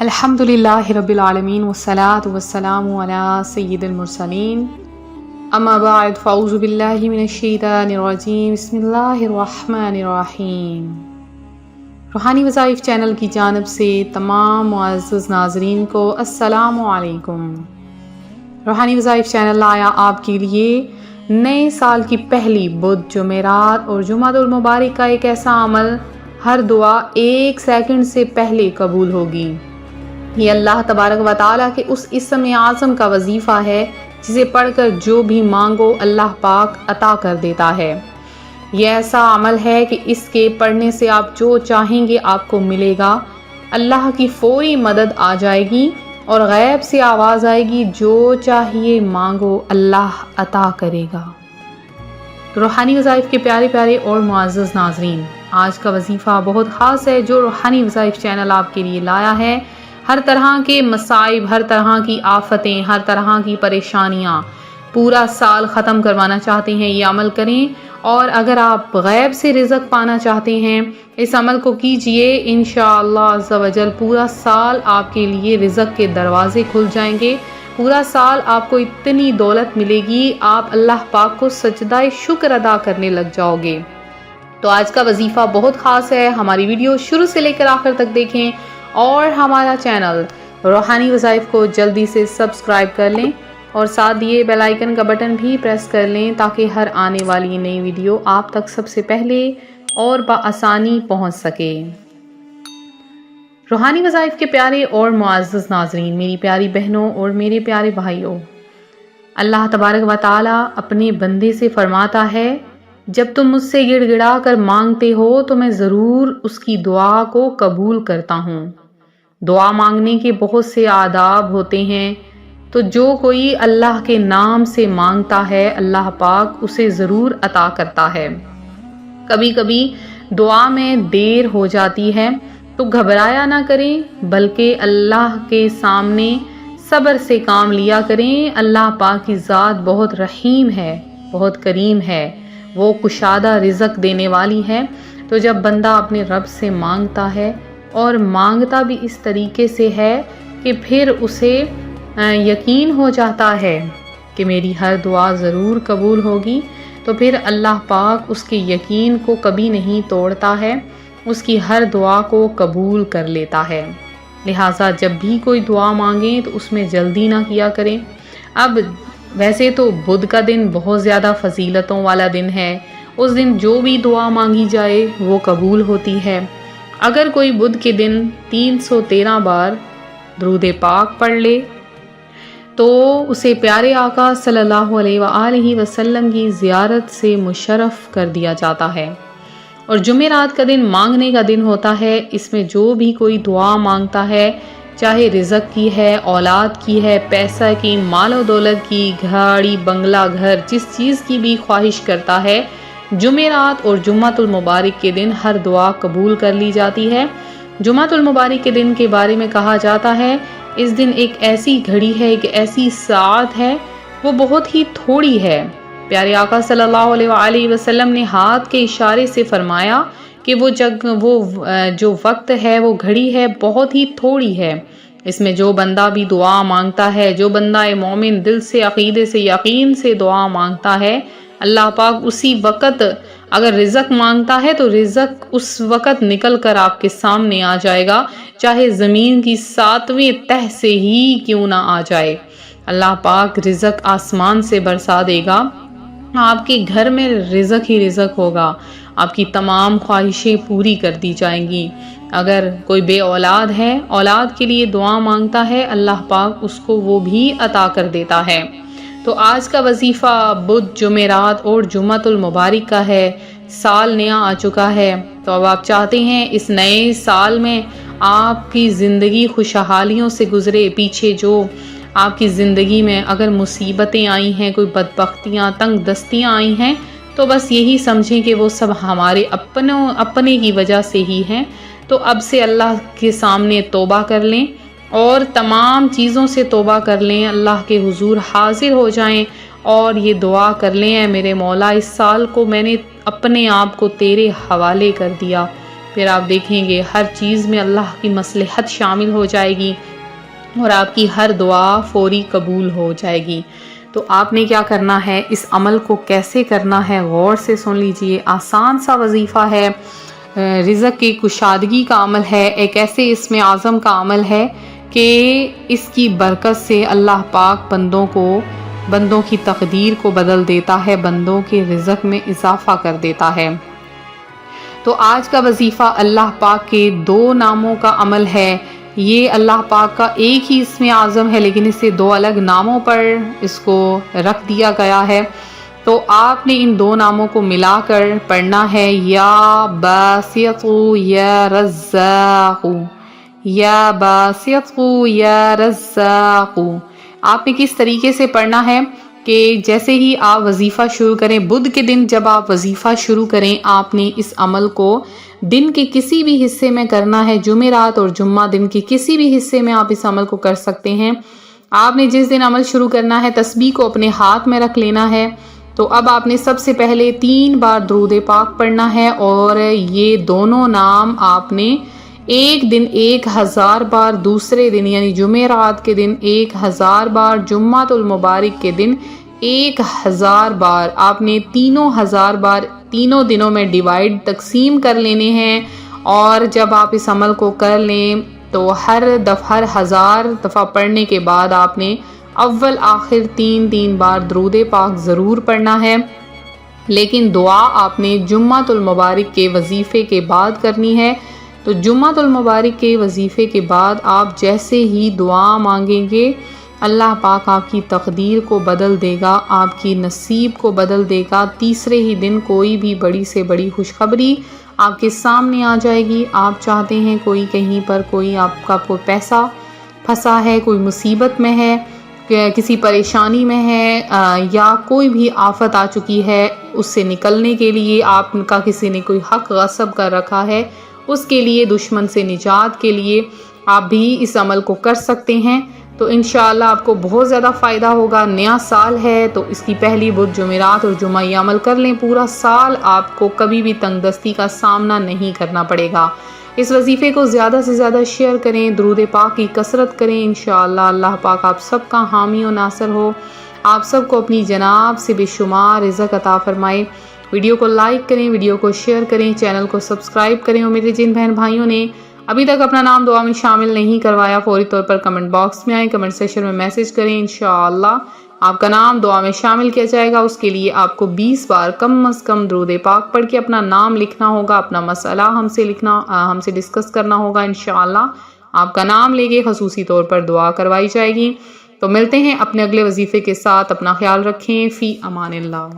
الحمدللہ رب العالمین والصلاة والسلام علی سید المرسلین اما بعد فاعوذ باللہ من الشیطان الرجیم بسم اللہ الرحمن الرحیم۔ روحانی وظائف چینل کی جانب سے تمام معزز ناظرین کو السلام علیکم۔ روحانی وظائف چینل آیا آپ کے لیے نئے سال کی پہلی بدھ، جمعرات اور جمعۃ المبارک کا ایک ایسا عمل، ہر دعا 1 سیکنڈ سے پہلے قبول ہوگی۔ یہ اللہ تبارک و تعالیٰ کے اس اسم اعظم کا وظیفہ ہے جسے پڑھ کر جو بھی مانگو اللہ پاک عطا کر دیتا ہے۔ یہ ایسا عمل ہے کہ اس کے پڑھنے سے آپ جو چاہیں گے آپ کو ملے گا۔ اللہ کی فوری مدد آ جائے گی اور غیب سے آواز آئے گی، جو چاہیے مانگو اللہ عطا کرے گا۔ روحانی وظائف کے پیارے پیارے اور معزز ناظرین، آج کا وظیفہ بہت خاص ہے جو روحانی وظائف چینل آپ کے لیے لایا ہے۔ ہر طرح کے مصائب، ہر طرح کی آفتیں، ہر طرح کی پریشانیاں پورا سال ختم کروانا چاہتے ہیں، یہ عمل کریں۔ اور اگر آپ غیب سے رزق پانا چاہتے ہیں، اس عمل کو کیجئے، انشاءاللہ عز و جل پورا سال آپ کے لیے رزق کے دروازے کھل جائیں گے۔ پورا سال آپ کو اتنی دولت ملے گی، آپ اللہ پاک کو سجدہ شکر ادا کرنے لگ جاؤ گے۔ تو آج کا وظیفہ بہت خاص ہے، ہماری ویڈیو شروع سے لے کر آخر تک دیکھیں اور ہمارا چینل روحانی وظائف کو جلدی سے سبسکرائب کر لیں اور ساتھ دیے بیل آئیکن کا بٹن بھی پریس کر لیں تاکہ ہر آنے والی نئی ویڈیو آپ تک سب سے پہلے اور بآسانی پہنچ سکے۔ روحانی وظائف کے پیارے اور معزز ناظرین، میری پیاری بہنوں اور میرے پیارے بھائیوں، اللہ تبارک و تعالیٰ اپنے بندے سے فرماتا ہے، جب تم مجھ سے گڑ گڑا کر مانگتے ہو تو میں ضرور اس کی دعا کو قبول کرتا ہوں۔ دعا مانگنے کے بہت سے آداب ہوتے ہیں، تو جو کوئی اللہ کے نام سے مانگتا ہے اللہ پاک اسے ضرور عطا کرتا ہے۔ کبھی کبھی دعا میں دیر ہو جاتی ہے تو گھبرایا نہ کریں، بلکہ اللہ کے سامنے صبر سے کام لیا کریں۔ اللہ پاک کی ذات بہت رحیم ہے، بہت کریم ہے، وہ کشادہ رزق دینے والی ہے۔ تو جب بندہ اپنے رب سے مانگتا ہے اور مانگتا بھی اس طریقے سے ہے کہ پھر اسے یقین ہو جاتا ہے کہ میری ہر دعا ضرور قبول ہوگی، تو پھر اللہ پاک اس کے یقین کو کبھی نہیں توڑتا ہے، اس کی ہر دعا کو قبول کر لیتا ہے۔ لہٰذا جب بھی کوئی دعا مانگیں تو اس میں جلدی نہ کیا کریں۔ اب ویسے تو بدھ کا دن بہت زیادہ فضیلتوں والا دن ہے، اس دن جو بھی دعا مانگی جائے وہ قبول ہوتی ہے۔ اگر کوئی بدھ کے دن 313 بار درود پاک پڑھ لے تو اسے پیارے آقا صلی اللہ علیہ وآلہ وسلم کی زیارت سے مشرف کر دیا جاتا ہے۔ اور جمعرات کا دن مانگنے کا دن ہوتا ہے، اس میں جو بھی کوئی دعا مانگتا ہے، چاہے رزق کی ہے، اولاد کی ہے، پیسہ کی، مال و دولت کی، گاڑی بنگلہ گھر، جس چیز کی بھی خواہش کرتا ہے، جمعرات اور جمعۃ المبارک کے دن ہر دعا قبول کر لی جاتی ہے۔ جمعۃ المبارک کے دن کے بارے میں کہا جاتا ہے، اس دن ایک ایسی گھڑی ہے، ایک ایسی ساعت ہے، وہ بہت ہی تھوڑی ہے۔ پیارے آقا صلی اللہ علیہ وآلہ وسلم نے ہاتھ کے اشارے سے فرمایا کہ وہ جو وقت ہے، وہ گھڑی ہے، بہت ہی تھوڑی ہے۔ اس میں جو بندہ بھی دعا مانگتا ہے، جو بندہ مومن دل سے، عقیدے سے، یقین سے دعا مانگتا ہے، اللہ پاک اسی وقت اگر رزق مانگتا ہے تو رزق اس وقت نکل کر آپ کے سامنے آ جائے گا، چاہے زمین کی 7ویں تہہ سے ہی کیوں نہ آ جائے۔ اللہ پاک رزق آسمان سے برسا دے گا، آپ کے گھر میں رزق ہی رزق ہوگا، آپ کی تمام خواہشیں پوری کر دی جائیں گی۔ اگر کوئی بے اولاد ہے، اولاد کے لیے دعا مانگتا ہے، اللہ پاک اس کو وہ بھی عطا کر دیتا ہے۔ تو آج کا وظیفہ بدھ، جمعرات اور جمعۃ المبارک کا ہے۔ سال نیا آ چکا ہے، تو اب آپ چاہتے ہیں اس نئے سال میں آپ کی زندگی خوشحالیوں سے گزرے۔ پیچھے جو آپ کی زندگی میں اگر مصیبتیں آئی ہیں، کوئی بدبختیاں، تنگ دستیاں آئی ہیں، تو بس یہی سمجھیں کہ وہ سب ہمارے اپنے کی وجہ سے ہی ہیں۔ تو اب سے اللہ کے سامنے توبہ کر لیں اور تمام چیزوں سے توبہ کر لیں، اللہ کے حضور حاضر ہو جائیں اور یہ دعا کر لیں، اے میرے مولا، اس سال کو میں نے اپنے آپ کو تیرے حوالے کر دیا، پھر آپ دیکھیں گے ہر چیز میں اللہ کی مصلحت شامل ہو جائے گی اور آپ کی ہر دعا فوری قبول ہو جائے گی۔ تو آپ نے کیا کرنا ہے، اس عمل کو کیسے کرنا ہے غور سے سن لیجئے۔ آسان سا وظیفہ ہے، رزق کی کشادگی کا عمل ہے، ایک ایسے اسم اعظم کا عمل ہے کہ اس کی برکت سے اللہ پاک بندوں کی تقدیر کو بدل دیتا ہے، بندوں کے رزق میں اضافہ کر دیتا ہے۔ تو آج کا وظیفہ اللہ پاک کے 2 ناموں کا عمل ہے۔ یہ اللہ پاک کا ایک ہی اسم اعظم ہے لیکن اسے 2 الگ ناموں پر اس کو رکھ دیا گیا ہے۔ تو آپ نے ان 2 ناموں کو ملا کر پڑھنا ہے، یا باسط یا رزاق، یا باسط یا رزاق۔ آپ نے کس طریقے سے پڑھنا ہے کہ جیسے ہی آپ وظیفہ شروع کریں، بدھ کے دن جب آپ وظیفہ شروع کریں، آپ نے اس عمل کو دن کے کسی بھی حصے میں کرنا ہے۔ جمعرات اور جمعہ دن کے کسی بھی حصے میں آپ اس عمل کو کر سکتے ہیں۔ آپ نے جس دن عمل شروع کرنا ہے، تسبیح کو اپنے ہاتھ میں رکھ لینا ہے۔ تو اب آپ نے سب سے پہلے 3 بار درود پاک پڑھنا ہے اور یہ دونوں نام آپ نے ایک دن 1000 بار، دوسرے دن یعنی جمعرات کے دن 1000 بار، جمعۃ المبارک کے دن 1000 بار، آپ نے تینوں 1000 بار تینوں دنوں میں تقسیم کر لینے ہیں۔ اور جب آپ اس عمل کو کر لیں تو ہر 1000 دفعہ پڑھنے کے بعد آپ نے اول آخر 3 بار درود پاک ضرور پڑھنا ہے، لیکن دعا آپ نے جمعۃ المبارک کے وظیفے کے بعد کرنی ہے۔ تو جمعۃ المبارک کے وظیفے کے بعد آپ جیسے ہی دعا مانگیں گے، اللہ پاک آپ کی تقدیر کو بدل دے گا، آپ کی نصیب کو بدل دے گا۔ تیسرے ہی دن کوئی بھی بڑی سے بڑی خوشخبری آپ کے سامنے آ جائے گی۔ آپ چاہتے ہیں کوئی کہیں پر کوئی آپ کا کوئی پیسہ پھنسا ہے، کوئی مصیبت میں ہے، کسی پریشانی میں ہے، یا کوئی بھی آفت آ چکی ہے، اس سے نکلنے کے لیے آپ کا کسی نے کوئی حق غصب کر رکھا ہے، اس کے لیے، دشمن سے نجات کے لیے آپ بھی اس عمل کو کر سکتے ہیں۔ تو انشاءاللہ آپ کو بہت زیادہ فائدہ ہوگا۔ نیا سال ہے تو اس کی پہلی بدھ، جمعرات اور جمعہ یہ عمل کر لیں، پورا سال آپ کو کبھی بھی تنگ دستی کا سامنا نہیں کرنا پڑے گا۔ اس وظیفے کو زیادہ سے زیادہ شیئر کریں، درود پاک کی کثرت کریں، انشاءاللہ اللہ پاک آپ سب کا حامی و ناصر ہو، آپ سب کو اپنی جناب سے بے شمار رزق عطا فرمائے۔ ویڈیو کو لائک کریں، ویڈیو کو شیئر کریں، چینل کو سبسکرائب کریں، اور میرے جن بہن بھائیوں نے ابھی تک اپنا نام دعا میں شامل نہیں کروایا، فوری طور پر کمنٹ باکس میں آئیں، کمنٹ سیکشن میں میسج کریں، انشاءاللہ آپ کا نام دعا میں شامل کیا جائے گا۔ اس کے لیے آپ کو 20 بار کم از کم درود پاک پڑھ کے اپنا نام لکھنا ہوگا، اپنا مسئلہ ہم سے ڈسکس کرنا ہوگا، انشاءاللہ آپ کا نام لے کے خصوصی طور پر دعا کروائی جائے گی۔ تو ملتے ہیں اپنے اگلے وظیفے کے ساتھ، اپنا خیال رکھیں، فی امان اللہ۔